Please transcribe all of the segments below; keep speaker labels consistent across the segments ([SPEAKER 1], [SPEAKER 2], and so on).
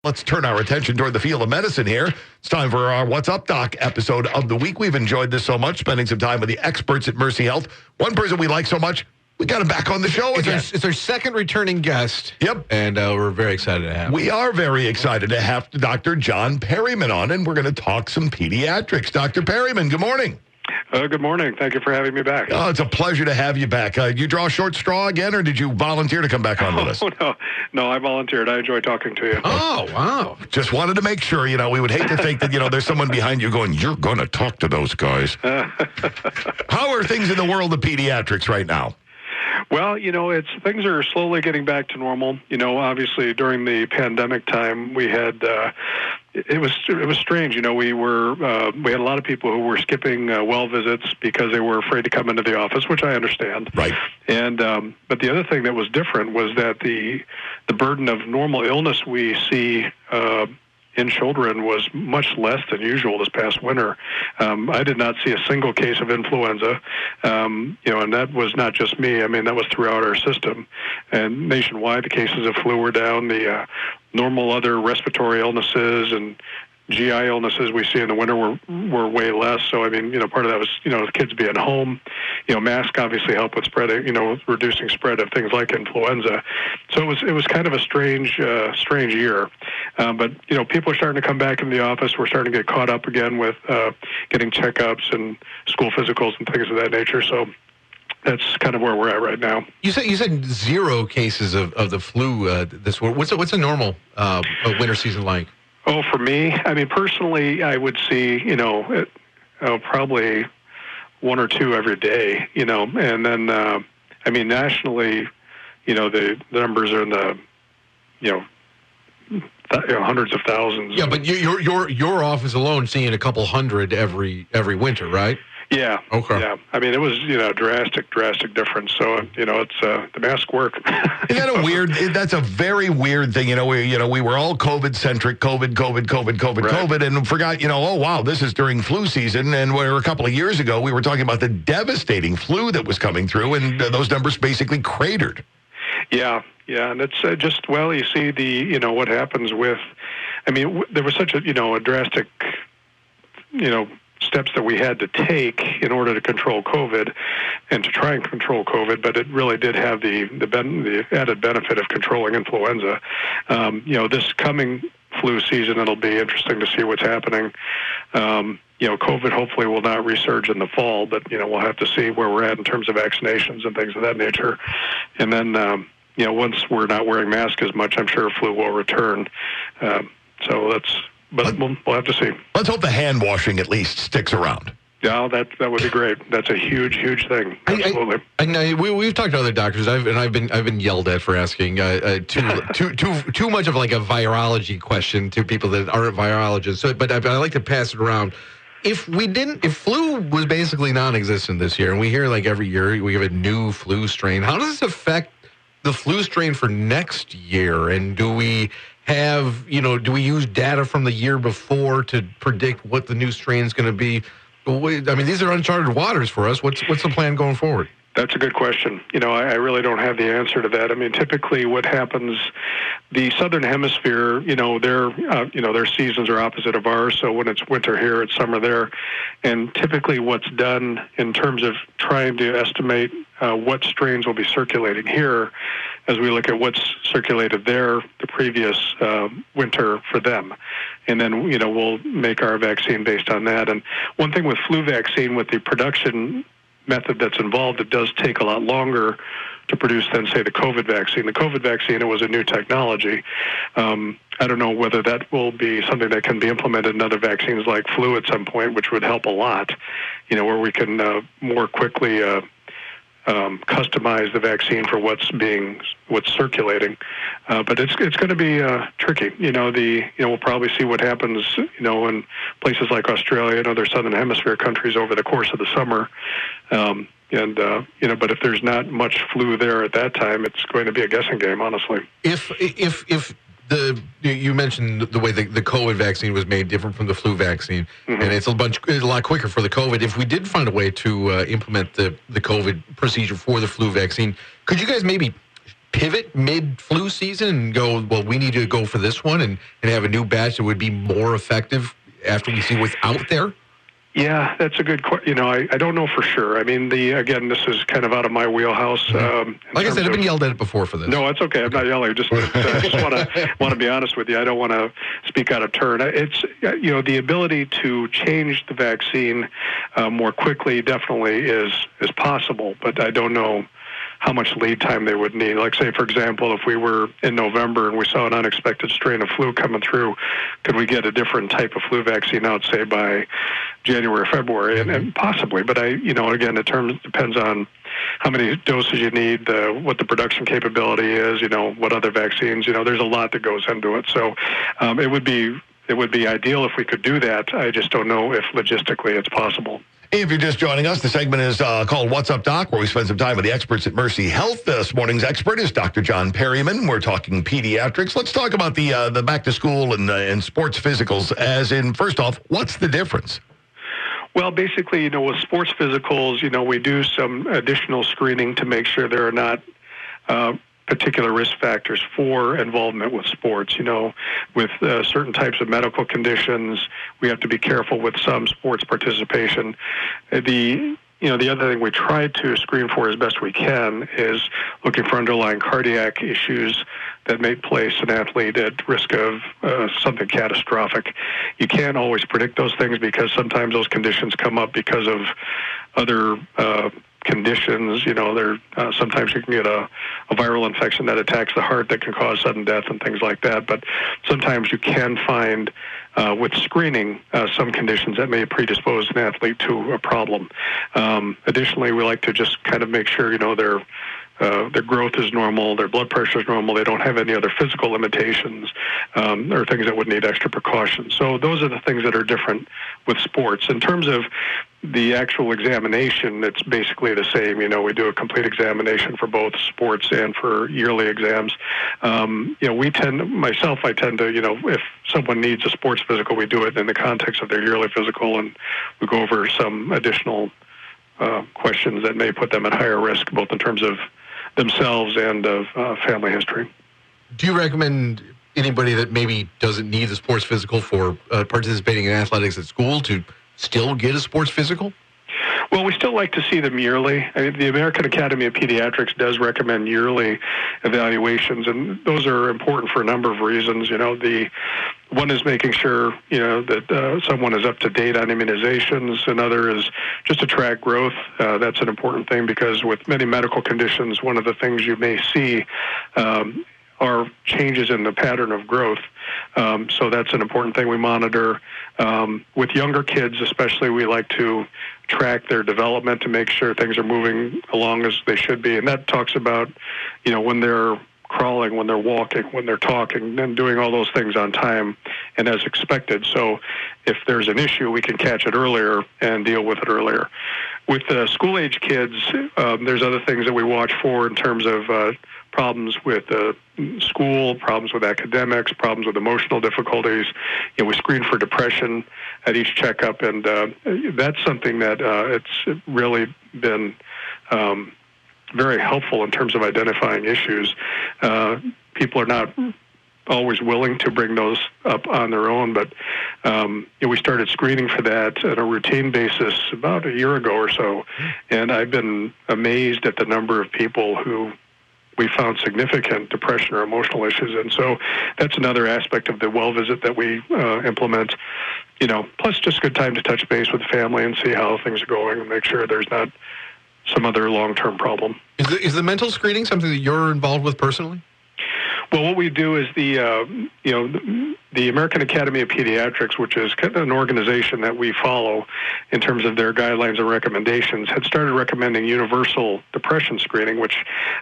[SPEAKER 1] Let's turn our attention toward the field of medicine here. It's time for our What's Up, Doc episode of the week. We've enjoyed this so much, spending some time with the experts at Mercy Health. One person we like so much, we got him back on the show again.
[SPEAKER 2] It's our second returning guest.
[SPEAKER 1] Yep.
[SPEAKER 2] And we're very excited to have him.
[SPEAKER 1] We are very excited to have Dr. John Perryman on, and we're going to talk some pediatrics. Dr. Perryman, good morning.
[SPEAKER 3] Good morning. Thank you for having me back.
[SPEAKER 1] Oh, it's a pleasure to have you back. You draw a short straw again, or did you volunteer to come back on with us?
[SPEAKER 3] No, I volunteered. I enjoy talking to you.
[SPEAKER 2] Oh, wow.
[SPEAKER 1] Just wanted to make sure, we would hate to think that, there's someone behind you going, you're going to talk to those guys. How are things in the world of pediatrics right now?
[SPEAKER 3] Well, things are slowly getting back to normal. Obviously during the pandemic time, we had it was strange. We had a lot of people who were skipping well visits because they were afraid to come into the office, which I understand.
[SPEAKER 1] Right.
[SPEAKER 3] And but the other thing that was different was that the burden of normal illness we see in children was much less than usual this past winter. I did not see a single case of influenza, and that was not just me. I mean, that was throughout our system. And nationwide, the cases of flu were down. The normal other respiratory illnesses and GI illnesses we see in the winter were way less. So, I mean, part of that was, the kids being home. Masks obviously help with spreading, reducing spread of things like influenza. So it was kind of a strange year. But, people are starting to come back in the office. We're starting to get caught up again with getting checkups and school physicals and things of that nature. So that's kind of where we're at right now.
[SPEAKER 2] You said 0 cases of the flu this winter. What's a normal winter season like?
[SPEAKER 3] Oh, for me, I mean, personally, I would see, probably 1 or 2 every day, and then, nationally, the numbers are in the, hundreds of thousands.
[SPEAKER 2] Yeah, but your office alone seeing a couple hundred every winter, right?
[SPEAKER 3] Yeah.
[SPEAKER 2] Okay.
[SPEAKER 3] Yeah. I mean, it was, drastic difference. So, it's the mask work.
[SPEAKER 1] Isn't that a weird? That's a very weird thing. We were all COVID centric, COVID, and forgot. Oh wow, this is during flu season, and where a couple of years ago we were talking about the devastating flu that was coming through, and those numbers basically cratered.
[SPEAKER 3] Yeah, and it's you see the what happens with. I mean, there was such a drastic, steps that we had to take in order to control COVID and to try and control COVID, but it really did have the added benefit of controlling influenza. This coming flu season, it'll be interesting to see what's happening. COVID hopefully will not resurge in the fall, but, we'll have to see where we're at in terms of vaccinations and things of that nature. And then, once we're not wearing masks as much, I'm sure flu will return. But we'll have to see.
[SPEAKER 1] Let's hope the hand washing at least sticks around.
[SPEAKER 3] Yeah, that would be great. That's a huge thing. Absolutely.
[SPEAKER 2] We've talked to other doctors. I've been yelled at for asking too much of like a virology question to people that aren't virologists. So, but I like to pass it around. If flu was basically non-existent this year, and we hear like every year we have a new flu strain, how does this affect the flu strain for next year? And do we use data from the year before to predict what the new strain is going to be? I mean, these are uncharted waters for us. What's the plan going forward?
[SPEAKER 3] That's a good question. I really don't have the answer to that. I mean, typically what happens, the Southern Hemisphere, their seasons are opposite of ours. So when it's winter here, it's summer there. And typically what's done in terms of trying to estimate what strains will be circulating here, as we look at what's circulated there the previous winter for them. And then, we'll make our vaccine based on that. And one thing with flu vaccine, with the production method that's involved, it does take a lot longer to produce than, say, the COVID vaccine. The COVID vaccine, it was a new technology. I don't know whether that will be something that can be implemented in other vaccines like flu at some point, which would help a lot, where we can more quickly customize the vaccine for what's circulating. But it's going to be tricky. We'll probably see what happens, in places like Australia and other Southern Hemisphere countries over the course of the summer. But if there's not much flu there at that time, it's going to be a guessing game, honestly.
[SPEAKER 2] If you mentioned the way the COVID vaccine was made different from the flu vaccine, and it's a lot quicker for the COVID. If we did find a way to implement the COVID procedure for the flu vaccine, could you guys maybe pivot mid-flu season and go, well, we need to go for this one and have a new batch that would be more effective after we see what's out there?
[SPEAKER 3] Yeah, that's a good question. I don't know for sure. I mean, again, this is kind of out of my wheelhouse.
[SPEAKER 2] Like I said, I've been yelled at before for this.
[SPEAKER 3] No, it's okay. I'm not yelling. I just want to be honest with you. I don't want to speak out of turn. It's the ability to change the vaccine more quickly definitely is possible, but I don't know how much lead time they would need. Like, say, for example, if we were in November and we saw an unexpected strain of flu coming through, could we get a different type of flu vaccine out, say, by January or February? And possibly, but again, it depends on how many doses you need, what the production capability is, what other vaccines, there's a lot that goes into it. So it would be ideal if we could do that. I just don't know if logistically it's possible.
[SPEAKER 1] If you're just joining us, the segment is called What's Up, Doc, where we spend some time with the experts at Mercy Health. This morning's expert is Dr. John Perryman. We're talking pediatrics. Let's talk about the back to school and sports physicals. As in, first off, what's the difference?
[SPEAKER 3] Well, basically, with sports physicals, we do some additional screening to make sure there are not particular risk factors for involvement with sports. With certain types of medical conditions, we have to be careful with some sports participation. The other thing we try to screen for as best we can is looking for underlying cardiac issues that may place an athlete at risk of something catastrophic. You can't always predict those things because sometimes those conditions come up because of other conditions. Sometimes you can get a viral infection that attacks the heart that can cause sudden death and things like that. But sometimes you can find with screening some conditions that may predispose an athlete to a problem. Additionally, we like to just kind of make sure their growth is normal, their blood pressure is normal, they don't have any other physical limitations or things that would need extra precautions. So those are the things that are different with sports. In terms of the actual examination, it's basically the same. We do a complete examination for both sports and for yearly exams. I tend to, if someone needs a sports physical, we do it in the context of their yearly physical, and we go over some additional questions that may put them at higher risk, both in terms of themselves and of family history.
[SPEAKER 2] Do you recommend anybody that maybe doesn't need the sports physical for participating in athletics at school to still get a sports physical?
[SPEAKER 3] Well, we still like to see them yearly. The American Academy of Pediatrics does recommend yearly evaluations, and those are important for a number of reasons. The one is making sure, that someone is up to date on immunizations. Another is just to track growth. That's an important thing because with many medical conditions, one of the things you may see are changes in the pattern of growth. So that's an important thing we monitor. With younger kids especially, we like to track their development to make sure things are moving along as they should be. And that talks about, when they're crawling, when they're walking, when they're talking, and doing all those things on time and as expected. So if there's an issue, we can catch it earlier and deal with it earlier. With school-age kids, there's other things that we watch for in terms of problems with school, problems with academics, problems with emotional difficulties. We screen for depression at each checkup, and that's something that it's really been very helpful in terms of identifying issues. People are not always willing to bring those up on their own, but we started screening for that on a routine basis about a year ago or so, and I've been amazed at the number of people who we found significant depression or emotional issues. And so that's another aspect of the well visit that we implement, plus just a good time to touch base with the family and see how things are going and make sure there's not some other long-term problem.
[SPEAKER 2] Is the mental screening something that you're involved with personally?
[SPEAKER 3] Well, what we do is the American Academy of Pediatrics, which is kind of an organization that we follow in terms of their guidelines and recommendations, had started recommending universal depression screening, which,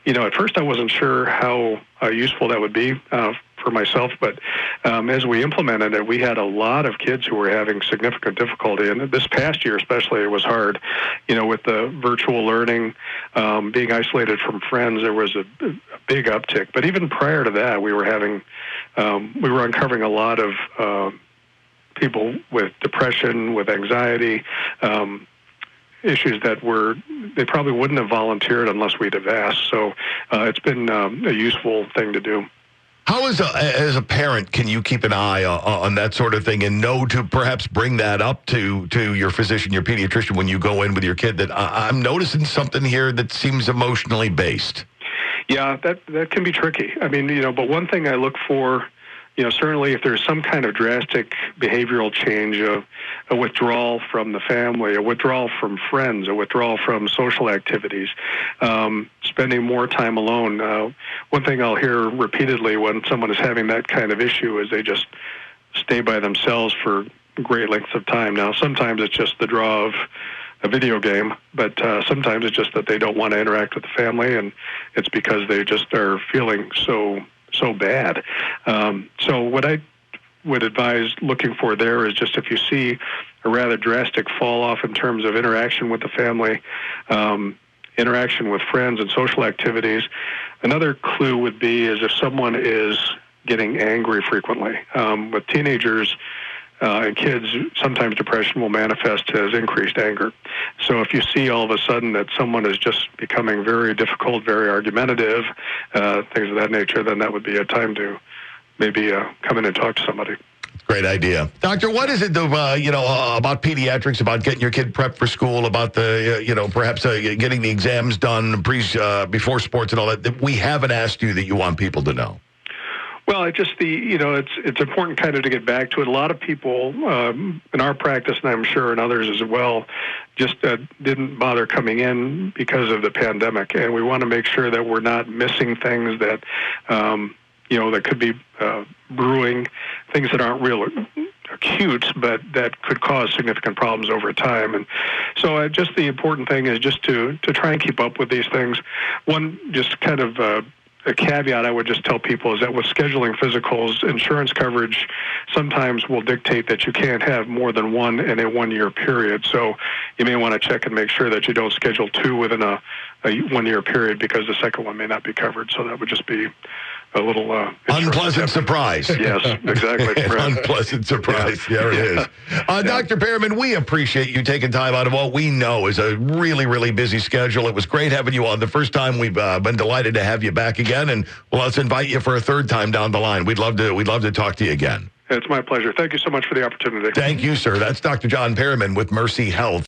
[SPEAKER 3] at first I wasn't sure how useful that would be for myself, but as we implemented it, we had a lot of kids who were having significant difficulty, and this past year especially, it was hard. With the virtual learning, being isolated from friends, there was a big uptick. But even prior to that, we were uncovering a lot of people with depression, with anxiety, issues that they probably wouldn't have volunteered unless we'd have asked. So it's been a useful thing to do.
[SPEAKER 1] How, as a parent, can you keep an eye on that sort of thing and know to perhaps bring that up to your physician, your pediatrician, when you go in with your kid that I'm noticing something here that seems emotionally based?
[SPEAKER 3] Yeah, that can be tricky. I mean, but one thing I look for, certainly if there's some kind of drastic behavioral change, a withdrawal from the family, a withdrawal from friends, a withdrawal from social activities, spending more time alone. One thing I'll hear repeatedly when someone is having that kind of issue is they just stay by themselves for great lengths of time. Now, sometimes it's just the draw of a video game, but sometimes it's just that they don't want to interact with the family, and it's because they just are feeling so bad. So what I would advise looking for there is just if you see a rather drastic fall off in terms of interaction with the family, interaction with friends and social activities. Another clue would be is if someone is getting angry frequently. With teenagers and kids, sometimes depression will manifest as increased anger. So if you see all of a sudden that someone is just becoming very difficult, very argumentative, things of that nature, then that would be a time to maybe come in and talk to somebody.
[SPEAKER 1] Great idea. Doctor, what is it, about pediatrics, about getting your kid prepped for school, about the, perhaps getting the exams done before sports and all that we haven't asked you that you want people to know?
[SPEAKER 3] Well, it's important kind of to get back to it. A lot of people in our practice, and I'm sure in others as well, just didn't bother coming in because of the pandemic. And we want to make sure that we're not missing things that, that could be brewing, things that aren't real acute, but that could cause significant problems over time. And so just the important thing is just to try and keep up with these things. One just kind of a caveat I would just tell people is that with scheduling physicals, insurance coverage sometimes will dictate that you can't have more than one in a 1 year period. So you may want to check and make sure that you don't schedule two within a 1 year period because the second one may not be covered. So that would just be a little
[SPEAKER 1] unpleasant surprise.
[SPEAKER 3] Yes, exactly.
[SPEAKER 1] Unpleasant surprise. Yeah. There it is. Dr. Perryman, we appreciate you taking time out of what we know is a really, really busy schedule. It was great having you on the first time. We've been delighted to have you back again, and let's invite you for a third time down the line. We'd love to talk to you again.
[SPEAKER 3] It's my pleasure. Thank you so much for the opportunity.
[SPEAKER 1] Thank you, sir. That's Dr. John Perryman with Mercy Health.